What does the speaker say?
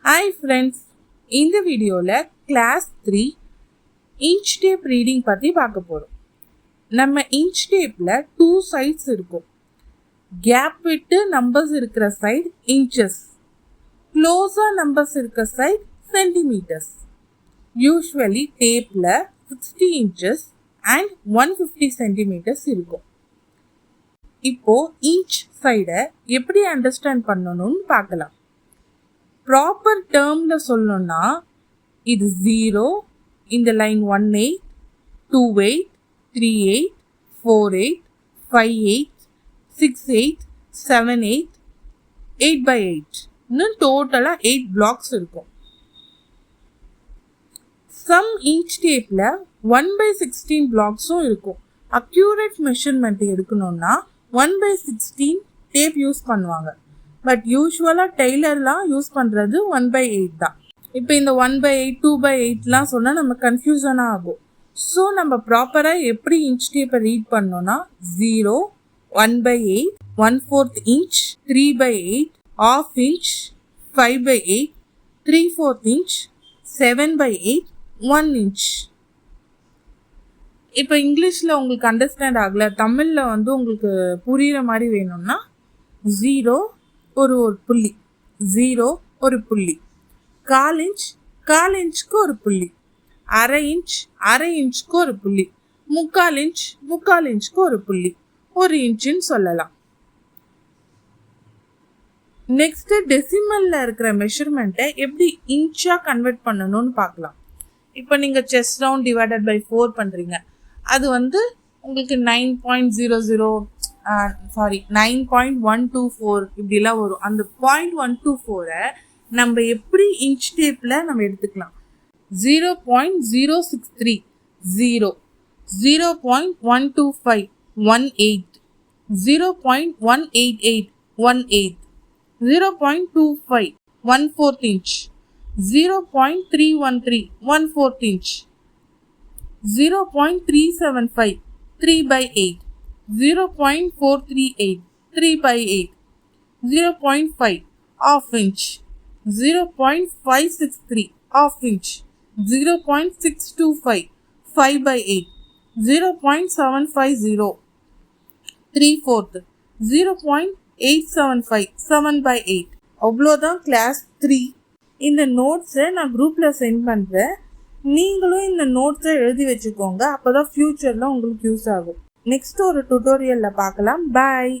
Hi friends, இந்த வீடியோவில் class 3 inch tape reading பற்றி பார்க்க போகிறோம். நம்ம இன்ச் டேப்பில் 2 சைட்ஸ் இருக்கும். கேப் விட்டு நம்பர்ஸ் இருக்கிற சைடு இன்ச்சஸ், க்ளோஸாக நம்பர்ஸ் இருக்கிற சைடு சென்டிமீட்டர்ஸ். யூஸ்வலி டேப்பில் 60 இன்ச்சஸ் அண்ட் 150 சென்டிமீட்டர்ஸ் இருக்கும். இப்போது இன்ச் சைடை எப்படி அண்டர்ஸ்டாண்ட் பண்ணணும்னு பார்க்கலாம். ப்ராப்பர் டேர்மில் சொல்லணும்னா இது 0, இந்த லைன் 18, 28, 38, 48, 58, 68, 78, 8x8 இன்னும் டோட்டலாக 8 பிளாக்ஸ் இருக்கும். சம் இன்ச் டேப்பில் 1/16 பிளாக்ஸும் இருக்கும். அக்யூரேட் மெஷர்மெண்ட் எடுக்கணும்னா 1/16 டேப் யூஸ் பண்ணுவாங்க. பட் யூஸ்வலாக டெய்லர்லாம் யூஸ் பண்ணுறது 1/8 தான். இப்போ இந்த 1/8 2/8லாம் சொன்னால் நம்ம கன்ஃபியூஷனாக ஆகும். ஸோ நம்ம ப்ராப்பராக எப்படி இன்ச் டேப்பை ரீட் பண்ணோன்னா 0, 1/8, 1/4 இன்ச், 3/8, 1/2 இன்ச், 5/8, 3/4 இன்ச், 7/8, 1 இன்ச். இப்போ இங்கிலீஷில் உங்களுக்கு அண்டர்ஸ்டாண்ட் ஆகலை, தமிழில் உங்களுக்கு புரிகிற மாதிரி வேணும்னா 0 ஒரு புள்ளி, 0 ஒரு புள்ளி, 1/4 இன்ச் 1/4 இன்ச்சுக்கு ஒரு புள்ளி, 1/2 இன்ச் 1/2 இன்ச்சுக்கு ஒரு புள்ளி, 3/4 இன்ச் 3/4 இன்ச்சுக்கு ஒரு புள்ளி, 1 இன்ச்சுன்னு சொல்லலாம். நெக்ஸ்ட் டெசிமலில் இருக்கிற மெஷர்மெண்ட்டை எப்படி இன்ச்சாக கன்வெர்ட் பண்ணணும்னு பார்க்கலாம். இப்போ நீங்கள் செஸ்ட் ரவுண்ட் டிவைடட் பை 4 பண்ணுறீங்க, அது உங்களுக்கு 9.124 இப்படிலாம் வரும். அந்த 0.124 நம்ம எப்படி இன்ச் டேப்பில் நம்ம எடுத்துக்கலாம். 0.063 0, 0.125 18, 0.188 1/8, 0.25 1/4 inch, 0.313 1/4 inch, 0.375 3/8, 0.438 3/8, 0.5 1/2 inch, 0.563 1/2 inch, 0.625 5/8, 0.750 3/4, 0.875 7/8. அவ்வளோதான் கிளாஸ் 3. இந்த நோட்ஸை நான் குரூப்பில் சென்ட் பண்ணுறேன். நீங்களும் இந்த நோட்ஸை எழுதி வச்சுக்கோங்க, அப்போ தான் ஃப்யூச்சரில் உங்களுக்கு யூஸ் ஆகும். நெக்ஸ்ட் ஒரு டுட்டோரியலில் பார்க்கலாம். பாய்.